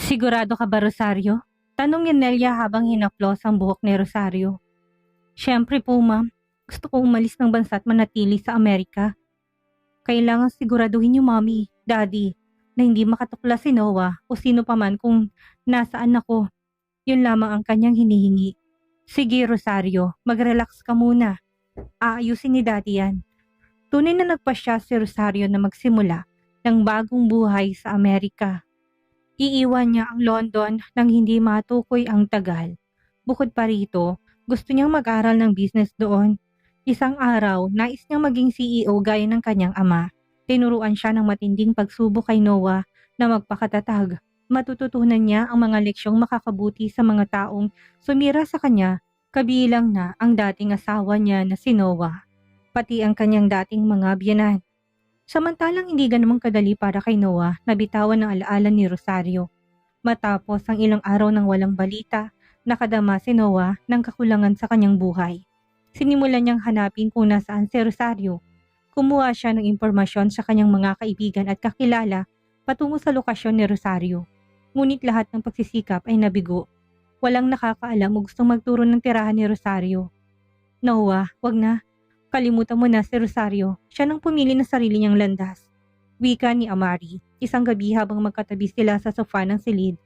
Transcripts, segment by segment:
Sigurado ka ba, Rosario? Tanong ni Nelia habang hinaplos ang buhok ni Rosario. Siyempre po, ma'am. Gusto ko umalis ng bansa at manatili sa Amerika. Kailangan siguraduhin niyo, Mommy, Daddy, na hindi makatuklas si Noah o sino pa man kung nasaan ako. Yun lamang ang kanyang hinihingi. Sige, Rosario, mag-relax ka muna. Aayusin ni Daddy yan. Tunay na nagpasya si Rosario na magsimula ng bagong buhay sa Amerika. Iiwan niya ang London nang hindi matukoy ang tagal. Bukod pa rito, gusto niyang mag-aral ng business doon. Isang araw, nais niyang maging CEO gaya ng kanyang ama. Tinuruan siya ng matinding pagsubok kay Noah na magpakatatag. Matututunan niya ang mga leksyong makakabuti sa mga taong sumira sa kanya, kabilang na ang dating asawa niya na si Noah, pati ang kanyang dating mga biyenan. Samantalang hindi ganun kadali para kay Noah na bitawan ng alaala ni Rosario. Matapos ang ilang araw ng walang balita, nakadama si Noah ng kakulangan sa kanyang buhay. Sinimulan niyang hanapin kung nasaan si Rosario. Kumuha siya ng impormasyon sa kanyang mga kaibigan at kakilala patungo sa lokasyon ni Rosario. Ngunit lahat ng pagsisikap ay nabigo. Walang nakakaalam o gustong magturo ng tirahan ni Rosario. Noah, wag na. Kalimutan mo na si Rosario. Siya nang pumili ng sarili niyang landas. Wika ni Amari, isang gabi habang magkatabi sila sa sofa ng silid.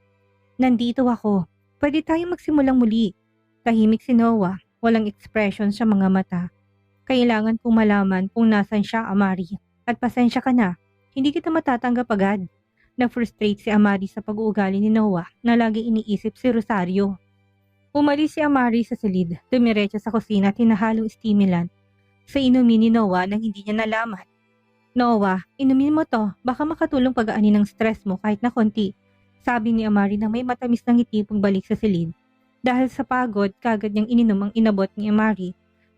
Nandito ako. Pwede tayong magsimulang muli. Tahimik si Noah, walang expression sa mga mata. Kailangan kong malaman kung nasan siya, Amari. At pasensya ka na. Hindi kita matatanggap agad. Na-frustrate si Amari sa pag-uugali ni Noah na lagi iniisip si Rosario. Umalis si Amari sa silid, dumiretso sa kusina at hinahalong stimulant sa inumin ni Noah nang hindi niya nalaman. Noah, inumin mo to, baka makatulong pag-aanin ng stress mo kahit na konti, sabi ni Amari na may matamis na ngiti pagbalik sa silid. Dahil sa pagod, kagad niyang ininom ang inabot ni Amari.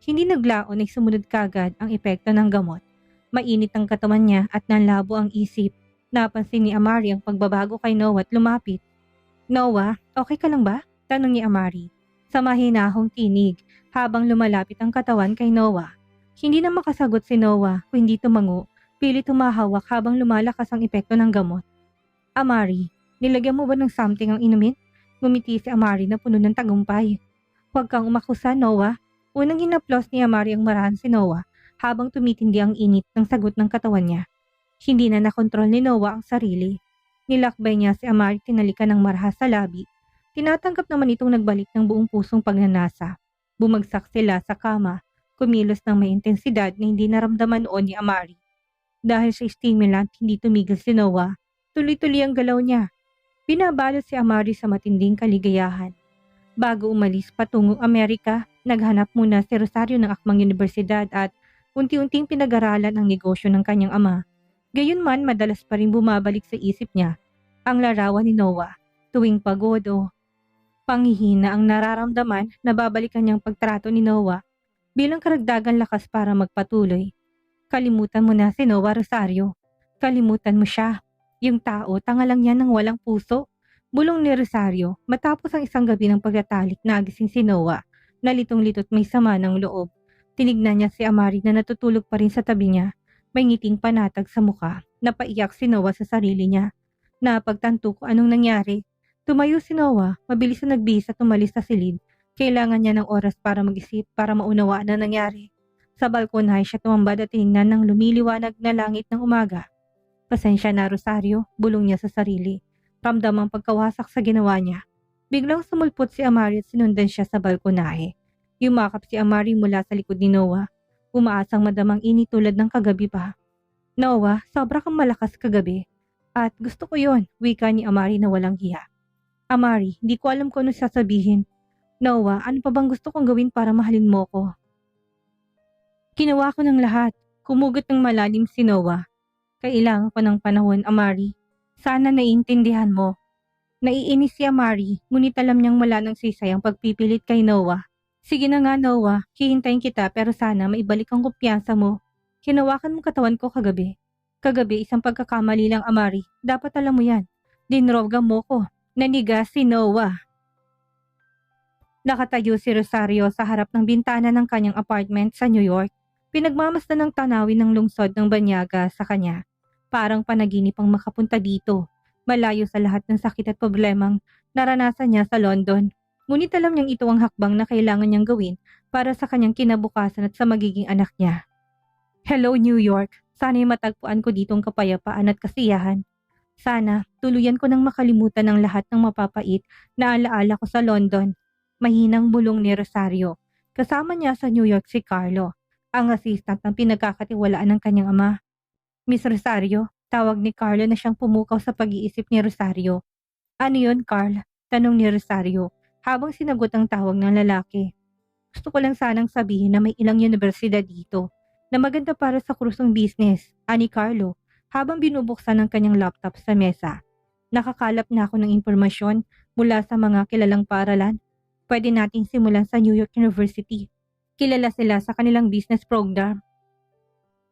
Hindi naglaon ay sumunod kagad ang epekto ng gamot. Mainit ang katawan niya at nanlabo ang isip. Napansin ni Amari ang pagbabago kay Noah at lumapit. Noah, okay ka lang ba? Tanong ni Amari. Sa mahinahong tinig habang lumalapit ang katawan kay Noah. Hindi na makasagot si Noah kung hindi tumango, pilit humahawak habang lumalakas ang epekto ng gamot. Amari, nilagyan mo ba ng something ang inumin? Ngumiti si Amari na puno ng tagumpay. Huwag kang umakusa, Noah. Unang hinaplos ni Amari ang marahan si Noah habang tumitindi ang init ng sagot ng katawan niya. Hindi na nakontrol ni Noah ang sarili. Nilakbay niya si Amari tinalikan ng marahas sa labi. Tinatanggap naman itong nagbalik ng buong pusong pagnanasa. Bumagsak sila sa kama. Kumilos ng may intensidad na hindi naramdaman noon ni Amari. Dahil sa stimulant, hindi tumigil si Noah. Tuloy-tuloy ang galaw niya. Binabalot si Amari sa matinding kaligayahan. Bago umalis patungong Amerika, naghanap muna si Rosario ng akmang universidad at unti-unting pinag-aralan ang negosyo ng kanyang ama. Gayunman, madalas pa rin bumabalik sa isip niya ang larawan ni Noah. Tuwing pagod o panghihina ang nararamdaman, nababalikan niyang pagtrato ni Noah bilang karagdagan lakas para magpatuloy. Kalimutan mo na si Noah, Rosario. Kalimutan mo siya. Yung tao, tanga lang yan ng walang puso. Bulong ni Rosario matapos ang isang gabi ng pagtatalik na agising si Noah. Nalitong-litot may sama ng loob. Tinignan niya si Amari na natutulog pa rin sa tabi niya. May ngiting panatag sa muka. Napaiyak si Noah sa sarili niya. Napagtanto ko anong nangyari. Tumayo si Noah, mabilis na nagbihis at umalis sa silid. Kailangan niya ng oras para mag-isip para maunawaan ang nangyari. Sa balkonahe siya tumambad at tinignan ng lumiliwanag na langit ng umaga. Pasensya na, Rosario, bulong niya sa sarili. Ramdam ang pagkawasak sa ginawa niya. Biglang sumulpot si Amari at sinundan siya sa balkonahe. Yumakap si Amari mula sa likod ni Noah. Umaasang madamang init tulad ng kagabi pa. Noah, sobra kang malakas kagabi. At gusto ko yon, wika ni Amari na walang hiya. Amari, hindi ko alam kung ano sasabihin. Noah, ano pa bang gusto kong gawin para mahalin mo ko? Ginawa ko ng lahat. Kumugot ng malalim si Noah. Kailangan ko ng panahon, Amari. Sana naiintindihan mo. Naiinis si Amari, ngunit alam niyang wala ng sisay ang pagpipilit kay Noah. Sige na nga, Noah. Hihintayin kita pero sana maibalik ang kumpiyansa mo. Hinawakan mo katawan ko kagabi. Kagabi isang pagkakamali lang, Amari. Dapat alam mo yan. Dinroga mo ko. Naniga si Noah. Nakatayo si Rosario sa harap ng bintana ng kanyang apartment sa New York. Pinagmamasdan ng tanawin ng lungsod ng Banyaga sa kanya. Parang panaginip ang makapunta dito. Malayo sa lahat ng sakit at problemang naranasan niya sa London. Ngunit alam niyang ito ang hakbang na kailangan niyang gawin para sa kanyang kinabukasan at sa magiging anak niya. Hello New York, sana'y matagpuan ko ditong kapayapaan at kasiyahan. Sana tuluyan ko nang makalimutan ang lahat ng mapapait na alaala ko sa London. Mahinang bulong ni Rosario. Kasama niya sa New York si Carlo, ang assistant ng pinagkakatiwalaan ng kanyang ama. Miss Rosario, tawag ni Carlo na siyang pumukaw sa pag-iisip ni Rosario. Ano yun, Carl? Tanong ni Rosario habang sinagot ang tawag ng lalaki. Gusto ko lang sanang sabihin na may ilang universidad dito na maganda para sa kursong business, ani Carlo, habang binubuksan ang kanyang laptop sa mesa. Nakakalap na ako ng impormasyon mula sa mga kilalang paaralan. Pwede nating simulan sa New York University. Kilala sila sa kanilang business program.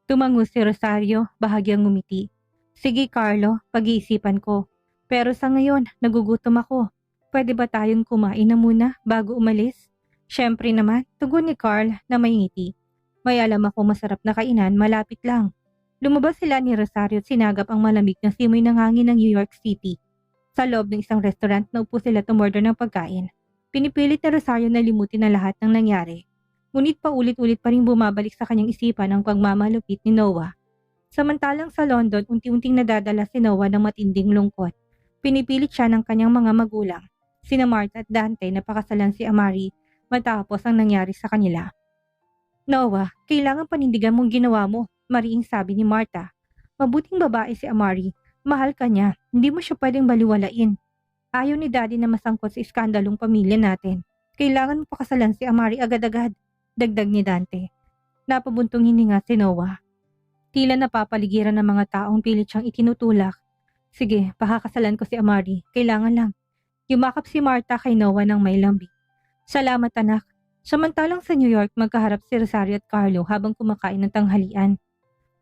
Tumango si Rosario, bahagyang ngumiti. Sige Carlo, pag-iisipan ko. Pero sa ngayon, nagugutom ako. Pwede ba tayong kumain na muna bago umalis? Siyempre naman, tugon ni Carl na may ngiti. May alam ako masarap na kainan, malapit lang. Lumabas sila ni Rosario at sinagap ang malamig na simoy ng hangin ng New York City. Sa loob ng isang restaurant, naupo sila tumorder ng pagkain. Pinipilit ni Rosario na limutin ang lahat ng nangyari. Ngunit paulit-ulit pa rin bumabalik sa kanyang isipan ang pagmamalupit ni Noah. Samantalang sa London, unti-unting nadadala si Noah ng matinding lungkot. Pinipilit siya ng kanyang mga magulang, sina Martha at Dante na pakasalan si Amari matapos ang nangyari sa kanila. Noah, kailangan panindigan mong ginawa mo, mariing sabi ni Martha. Mabuting babae si Amari, mahal ka niya, hindi mo siya pwedeng baliwalain. Ayaw ni Daddy na masangkot sa iskandalong pamilya natin. Kailangan mo pakasalan si Amari agad-agad, dagdag ni Dante. Napabuntong hininga si Noah. Tila napapaligiran ng mga taong pilit siyang itinutulak. Sige, pakakasalan ko si Amari, kailangan lang. Yumakap si Martha kay Noah ng may lambing. Salamat anak. Samantalang sa New York, magkaharap si Rosario at Carlo habang kumakain ng tanghalian.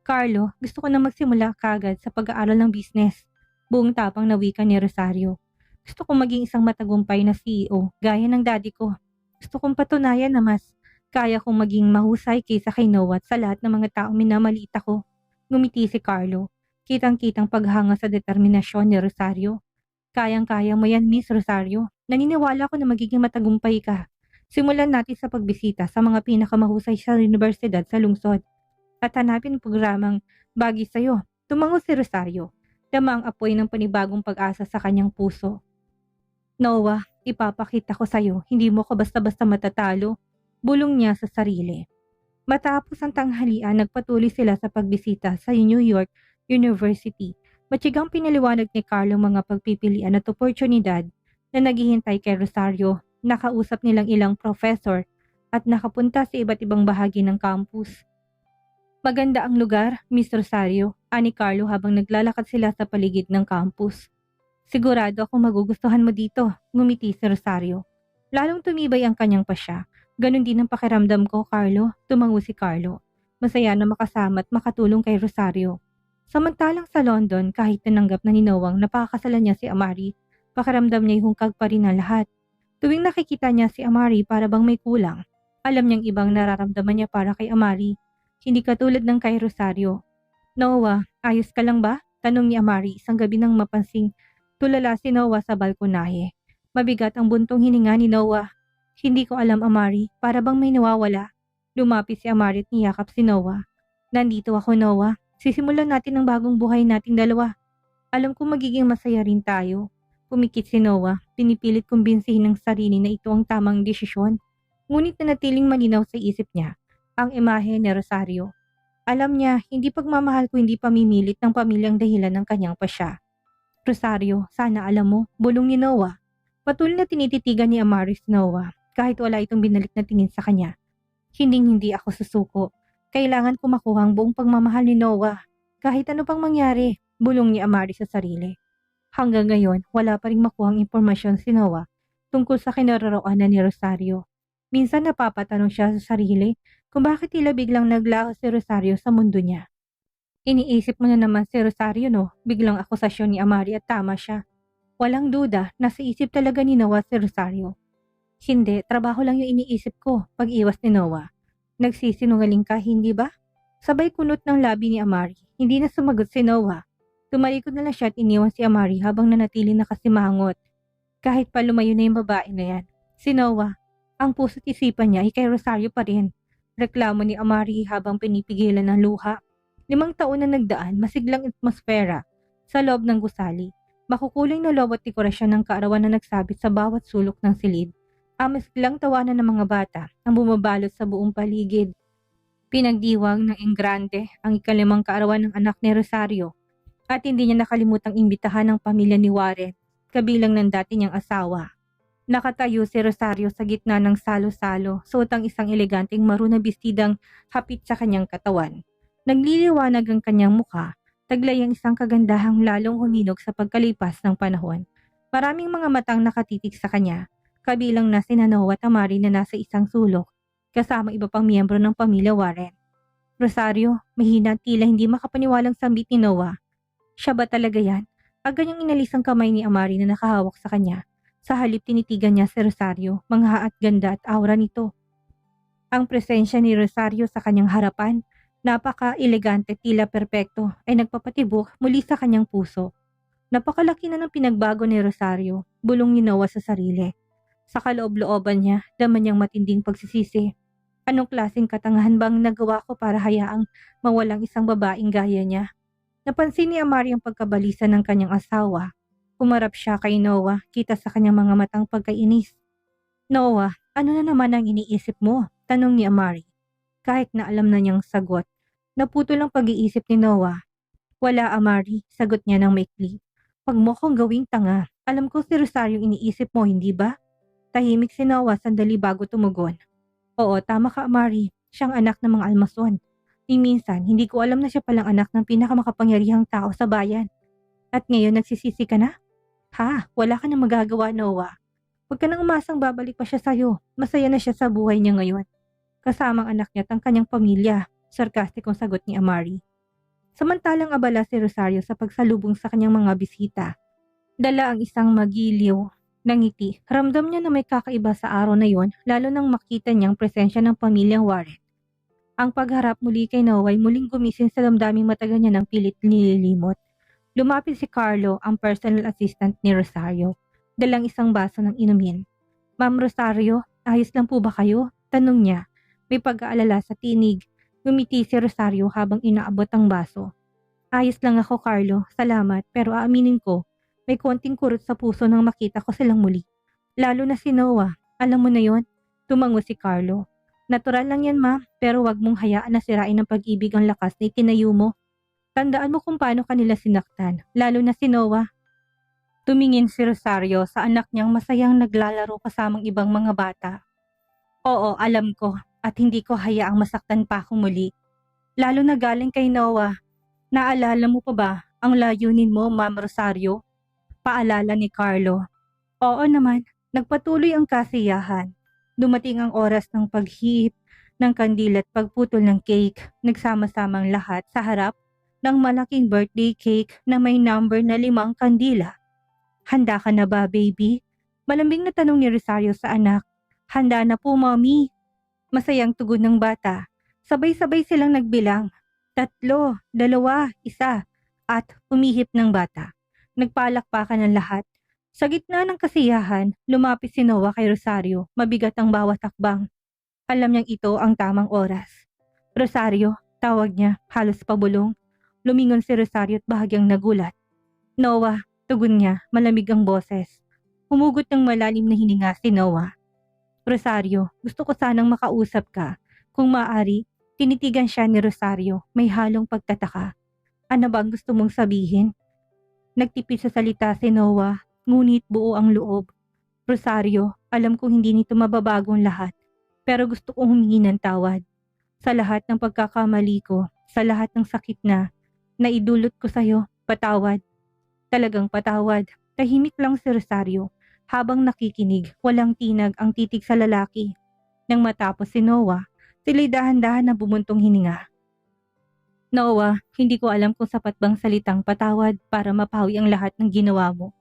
Carlo, gusto ko na magsimula kaagad sa pag-aaral ng business. Buong tapang na wika ni Rosario. Gusto kong maging isang matagumpay na CEO, gaya ng daddy ko. Gusto kong patunayan na mas kaya kong maging mahusay kaysa kay Noah at sa lahat ng mga taong minamaliit ako. Ngumiti si Carlo. Kitang-kitang paghanga sa determinasyon ni Rosario. Kayang-kaya mo yan, Miss Rosario. Naniniwala ko na magiging matagumpay ka. Simulan natin sa pagbisita sa mga pinakamahusay sa universidad sa lungsod. At hanapin ang programang bagay sa'yo. Tumango si Rosario. Dama ang apoy ng panibagong pag-asa sa kanyang puso. Noah, ipapakita ko sa'yo, hindi mo ko basta-basta matatalo. Bulong niya sa sarili. Matapos ang tanghalian, nagpatuloy sila sa pagbisita sa New York University. Matyagang pinaliwanag ni Carlo mga pagpipilian at oportunidad na naghihintay kay Rosario. Nakausap nilang ilang professor at nakapunta sa iba't ibang bahagi ng campus. Maganda ang lugar, Miss Rosario, ani Carlo habang naglalakad sila sa paligid ng campus. Sigurado akong magugustuhan mo dito, ngumiti si Rosario. Lalong tumibay ang kanyang pasya. Ganon din ang pakiramdam ko, Carlo, tumango si Carlo. Masaya na makasama at makatulong kay Rosario. Samantalang sa London, kahit tinanggap na ni Noah napakakasalan niya si Amari, pakiramdam niya'y hungkag pa rin ang lahat. Tuwing nakikita niya si Amari para bang may kulang, alam niyang ibang nararamdaman niya para kay Amari, hindi katulad ng kay Rosario. Noah, ayos ka lang ba? Tanong ni Amari isang gabi nang mapansing tulala si Noah sa balkonahe. Mabigat ang buntong hininga ni Noah. Hindi ko alam Amari, para bang may nawawala. Lumapit si Amari at niyakap si Noah. Nandito ako Noah, sisimulan natin ang bagong buhay nating dalawa. Alam ko magiging masaya rin tayo. Pumikit si Noah, pinipilit kumbinsihin ng sarili na ito ang tamang desisyon. Ngunit nanatiling malinaw sa isip niya ang imahe ni Rosario. Alam niya, hindi pagmamahal ko hindi pamimilit ng pamilyang dahilan ng kanyang pasya. Rosario, sana alam mo, bulong ni Noah. Patuloy na tinititigan ni Amari si Noah kahit wala itong binalik na tingin sa kanya. Hindi ako susuko. Kailangan ko makuha ang buong pagmamahal ni Noah. Kahit ano pang mangyari, bulong ni Amari sa sarili. Hanggang ngayon, wala pa ring makuhang impormasyon si Noah tungkol sa kinaroroonan ni Rosario. Minsan napapatanong siya sa sarili kung bakit tila biglang naglaho si Rosario sa mundo niya. Iniisip mo na naman si Rosario no, biglang akusasyon ni Amari at tama siya. Walang duda, nasa isip talaga ni Noah si Rosario. Hindi, trabaho lang yung iniisip ko pag iwas ni Noah. Nagsisinungaling ka, hindi ba? Sabay kunot ng labi ni Amari, hindi na sumagot si Noah. Tumalikod na lang siya at iniwan si Amari habang nanatili nakasimangot. Kahit pa lumayo na yung babae na yan. Si Noah, ang puso't isipan niya ay kay Rosario pa rin. Reklamo ni Amari habang pinipigilan ng luha. 5 taon na nagdaan, masiglang atmosfera sa loob ng gusali. Makukuling na loob at dekorasyon ng kaarawan na nagsabit sa bawat sulok ng silid. Ang masiglang tawanan ng mga bata ang bumabalot sa buong paligid. Pinagdiwang ng Engrande ang 5 kaarawan ng anak ni Rosario at hindi niya nakalimutang imbitahan ng pamilya ni Warren, kabilang ng dati niyang asawa. Nakatayo si Rosario sa gitna ng salo-salo, suot ang isang eleganteng maroon na bestidang hapit sa kanyang katawan. Nagliliwanag ang kanyang mukha, taglay ang isang kagandahang lalong huminog sa pagkalipas ng panahon. Maraming mga matang nakatitig sa kanya, kabilang na si Noah at Amari na nasa isang sulok, kasama iba pang miyembro ng pamilya Warren. Rosario, mahina at tila hindi makapaniwalang sambit ni Noah. Siya ba talaga yan? Agad niyang inalis ang kamay ni Amari na nakahawak sa kanya. Sa halip tinitigan niya si Rosario, mangha at ganda at aura nito. Ang presensya ni Rosario sa kanyang harapan, napaka-elegante tila perpekto, ay nagpapatibok muli sa kanyang puso. Napakalaki na ng pinagbago ni Rosario, bulong ni Noah sa sarili. Sa kaloob-looban niya, dama niyang matinding pagsisisi. Anong klaseng katangahan bang nagawa ko para hayaang mawalang isang babaeng gaya niya? Napansin ni Amari ang pagkabalisa ng kanyang asawa. Umarap siya kay Noah, kita sa kanyang mga matang pagkainis. Noah, ano na naman ang iniisip mo? Tanong ni Amari. Kahit na alam na niyang sagot, naputol ang pag-iisip ni Noah. Wala, Amari, sagot niya ng maikli. Huwag mo kong gawing tanga. Alam ko si Rosario iniisip mo, hindi ba? Tahimik si Noah sandali bago tumugon. Oo, tama ka, Amari. Siyang anak ng mga almason. Minsan, hindi ko alam na siya palang anak ng pinakamakapangyarihang tao sa bayan. At ngayon nagsisisi ka na? Ha, wala ka na magagawa, Noah. Huwag ka nang umasang babalik pa siya sa'yo. Masaya na siya sa buhay niya ngayon. Kasamang anak niya at ang kanyang pamilya, sarkastikong sagot ni Amari. Samantalang abala si Rosario sa pagsalubong sa kanyang mga bisita. Dala ang isang magiliw na ngiti. Ramdam niya na may kakaiba sa araw na yon, lalo nang makita niyang presensya ng pamilyang Warren. Ang pagharap muli kay Noah ay muling gumising sa damdaming matagal niya ng pilit nililimot. Lumapit si Carlo, ang personal assistant ni Rosario, dalang isang baso ng inumin. Ma'am Rosario, ayos lang po ba kayo? Tanong niya. May pag-aalala sa tinig. Ngumiti si Rosario habang inaabot ang baso. Ayos lang ako, Carlo. Salamat, pero aaminin ko, may konting kurot sa puso nang makita ko silang muli. Lalo na si Noah. Alam mo na yon? Tumango si Carlo. Natural lang yan, ma, pero wag mong hayaan na sirain ng pag-ibig ang lakas na itinayo mo. Tandaan mo kung paano kanila sinaktan, lalo na si Noah. Tumingin si Rosario sa anak niyang masayang naglalaro kasamang ibang mga bata. Oo, alam ko, at hindi ko hayaang masaktan pa ako muli. Lalo na galing kay Noah. Naalala mo pa ba ang layunin mo, Ma'am Rosario? Paalala ni Carlo. Oo naman, nagpatuloy ang kasiyahan. Dumating ang oras ng paghihip ng kandila at pagputol ng cake. Nagsama-samang lahat sa harap ng malaking birthday cake na may number na 5 kandila. Handa ka na ba, baby? Malambing na tanong ni Rosario sa anak. Handa na po, mommy. Masayang tugon ng bata. Sabay-sabay silang nagbilang. 3, 2, 1, at umihip ng bata. Nagpalakpakan ng lahat. Sa gitna ng kasiyahan, lumapit si Noah kay Rosario, mabigat ang bawat hakbang. Alam niyang ito ang tamang oras. Rosario, tawag niya, halos pabulong. Lumingon si Rosario at bahagyang nagulat. Noah, tugon niya, malamig ang boses. Humugot ng malalim na hininga si Noah. Rosario, gusto ko sanang makausap ka. Kung maaari, tinitigan siya ni Rosario, may halong pagtataka. Ano ba ang gusto mong sabihin? Nagtipid sa salita si Noah, ngunit buo ang loob. Rosario, alam kong hindi nito mababagong lahat, pero gusto kong humingi ng tawad. Sa lahat ng pagkakamali ko, sa lahat ng sakit na naidulot ko sa'yo, patawad. Talagang patawad. Tahimik lang si Rosario. Habang nakikinig, walang tinag ang titig sa lalaki. Nang matapos si Noah, sila'y dahan-dahan na bumuntong hininga. Noah, hindi ko alam kung sapat bang salitang patawad para mapawi ang lahat ng ginawa mo.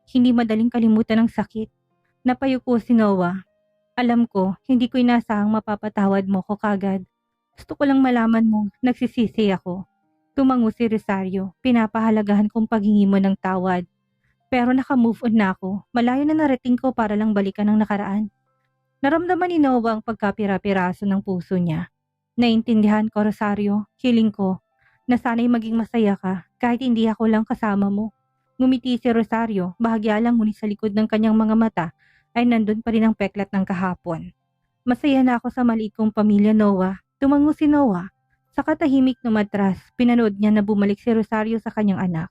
Hindi madaling kalimutan ang sakit. Napayuko si Noah. Alam ko, hindi ko inasahang mapapatawad mo ko kagad. Gusto ko lang malaman mong nagsisisi ako. Tumango si Rosario. Pinapahalagahan kong paghingi mo ng tawad. Pero naka-move on na ako. Malayo na narating ko para lang balikan ang nakaraan. Naramdaman ni Noah ang pagkapira-piraso ng puso niya. Naintindihan ko, Rosario. Hiling ko na sana'y maging masaya ka kahit hindi ako lang kasama mo. Ngumiti si Rosario. Bahagya lang, ngunit sa likod ng kanyang mga mata ay nandun pa rin ang peklat ng kahapon. Masaya na ako sa maliit kong pamilya, Noah. Tumango si Noah. Sa katahimik na matras, pinanood niya na bumalik si Rosario sa kanyang anak.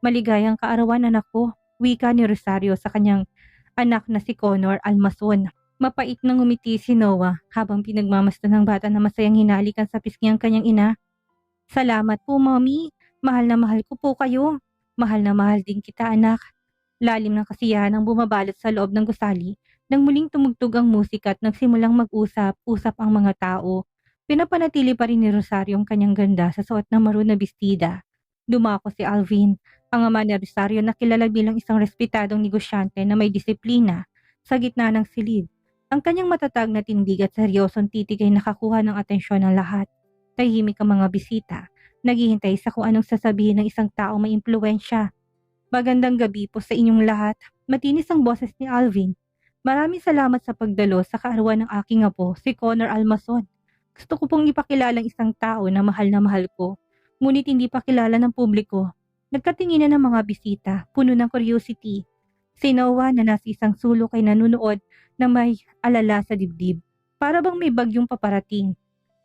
Maligayang kaarawan, anak ko, wika ni Rosario sa kanyang anak na si Connor Almason. Mapait na ngumiti si Noah habang pinagmamasdan ng bata na masayang hinalikan sa pisngi ang kanyang ina. Salamat po, Mommy. Mahal na mahal ko po kayo. Mahal na mahal din kita, anak. Lalim ng kasiyahan ang bumabalot sa loob ng gusali nang muling tumugtog ang musika at nagsimulang mag-usap-usap ang mga tao. Pinapanatili pa rin ni Rosario ang kanyang ganda sa suot ng maroon na bestida. Dumako si Alvin, ang ama ni Rosario na kilala bilang isang respetadong negosyante na may disiplina. Sa gitna ng silid, ang kanyang matatag na tindig at seryosong titig ay nakakuha ng atensyon ng lahat. Tahimik ang mga bisita, naghihintay sa kung anong sasabihin ng isang tao may impluwensya. Magandang gabi po sa inyong lahat. Matinis ang boses ni Alvin. Maraming salamat sa pagdalo sa kaarawan ng aking apo, si Connor Almason. Gusto ko pong ipakilalang isang tao na mahal ko, ngunit hindi pa kilala ng publiko. Nagkatinginan ng mga bisita, puno ng curiosity. Si Noah na nasa isang sulok ay nanunood na may alala sa dibdib. Para bang may bagyong paparating.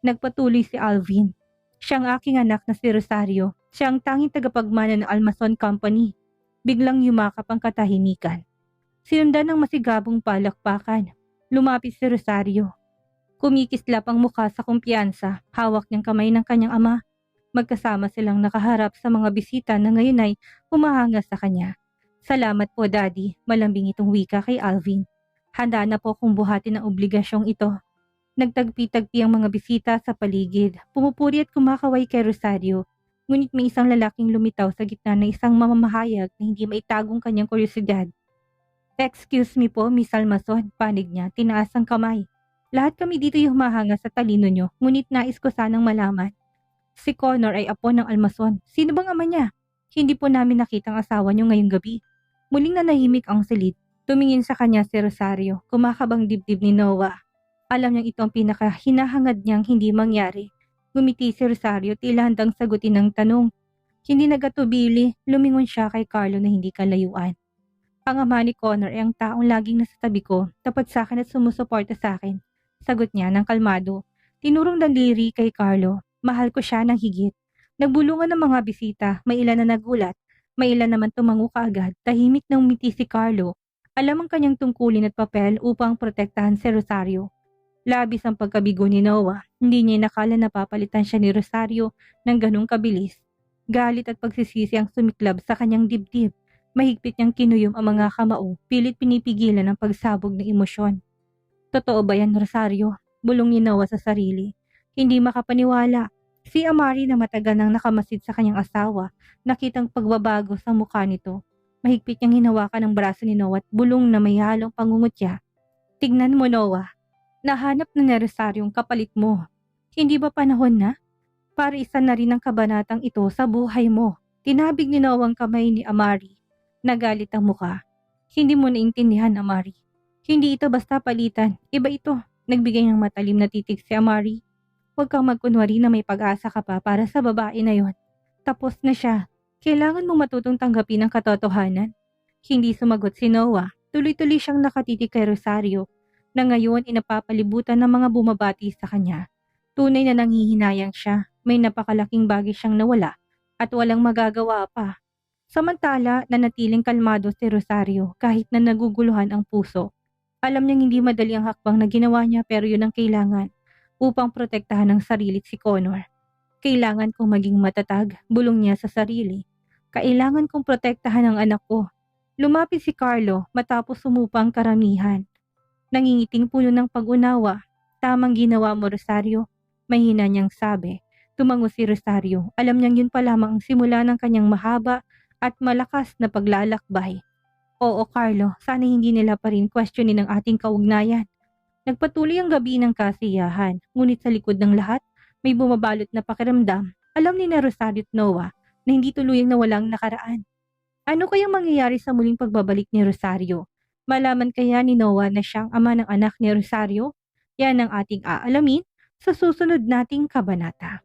Nagpatuloy si Alvin. Siya ang aking anak na si Rosario. Siya ang tanging tagapagmana ng Almason Company. Biglang yumakap ang katahimikan. Sinundan ng masigabong palakpakan. Lumapit si Rosario. Kumikislap ang mukha sa kumpiyansa, hawak niyang kamay ng kanyang ama. Magkasama silang nakaharap sa mga bisita na ngayon ay humahanga sa kanya. Salamat po, Daddy. Malambing itong wika kay Alvin. Handa na po kung buhatin ang obligasyong ito. Nagtagpi-tagpi ang mga bisita sa paligid. Pumupuri at kumakaway kay Rosario. Ngunit may isang lalaking lumitaw sa gitna ng isang mamamahayag na hindi maitagong kanyang kuryosidad. Excuse me po, Miss Almason. Panig niya, tinaas ang kamay. Lahat kami dito ay humahanga sa talino nyo, ngunit nais ko sanang malaman. Si Connor ay apo ng Almason. Sino bang ama niya? Hindi po namin nakitang asawa nyo ngayong gabi. Muling nanahimik ang silid. Tumingin sa kanya si Rosario, kumakabang dibdib ni Noah. Alam niyang ito ang pinakahinahangad niyang hindi mangyari. Gumiti si Rosario, tila handang sagutin ang tanong. Hindi nagatubili, lumingon siya kay Carlo na hindi kalayuan. Ang ama ni Connor ay ang taong laging nasa tabi ko, tapat sa akin at sumusuporta sa akin. Sagot niya ng kalmado. Tinurong daliri kay Carlo. Mahal ko siya ng higit. Nagbulungan ng mga bisita, may ilan na nagulat, may ilan naman tumango kaagad. Tahimik na umiti si Carlo. Alam ang kanyang tungkulin at papel upang protektahan si Rosario. Labis ang pagkabigo ni Noah. Hindi niya nakala na papalitan siya ni Rosario ng ganong kabilis. Galit at pagsisisi ang sumiklab sa kanyang dibdib. Mahigpit niyang kinuyom ang mga kamao, pilit pinipigilan ang pagsabog ng emosyon. Totoo ba yan, Rosario? Bulong ni Noah sa sarili. Hindi makapaniwala. Si Amari na matagal nang nakamasid sa kanyang asawa, nakitang pagbabago sa mukha nito. Mahigpit niyang hinawakan ang braso ni Noah at bulong na may halong pangungutya. Tignan mo, Noah. Nahanap na ni Rosario ang kapalit mo. Hindi ba panahon na? Para isa na rin ang kabanatang ito sa buhay mo. Tinabig ni Noah ang kamay ni Amari. Nagalit ang mukha. Hindi mo naintindihan, Amari. Hindi ito basta palitan. Iba ito. Nagbigay ng matalim na titig si Amari. Huwag kang magkunwari na may pag-asa ka pa para sa babae na yon. Tapos na siya. Kailangan mong matutong tanggapin ang katotohanan. Hindi sumagot si Noah. Tuloy-tuloy siyang nakatitig kay Rosario na ngayon inapapalibutan ng mga bumabati sa kanya. Tunay na nanghihinayang siya. May napakalaking bagay siyang nawala at walang magagawa pa. Samantala, nanatiling kalmado si Rosario kahit na naguguluhan ang puso. Alam niyang hindi madali ang hakbang na ginawa niya pero yun ang kailangan upang protektahan ang sarili si Connor. Kailangan kong maging matatag, bulong niya sa sarili. Kailangan kong protektahan ang anak ko. Lumapit si Carlo matapos sumupa ang karamihan. Nangingiting puno ng pag-unawa. Tamang ginawa mo, Rosario. Mahina niyang sabi. Tumango si Rosario. Alam niyang yun pa lamang ang simula ng kanyang mahaba at malakas na paglalakbay. Oo, Carlo, sana hindi nila pa rin questionin ang ating kaugnayan. Nagpatuloy ang gabi ng kasiyahan, ngunit sa likod ng lahat, may bumabalot na pakiramdam. Alam ni na Rosario at Noah na hindi tuluyang nawalang nakaraan. Ano kayang mangyayari sa muling pagbabalik ni Rosario? Malaman kaya ni Noah na siyang ama ng anak ni Rosario? Yan ang ating aalamin sa susunod nating kabanata.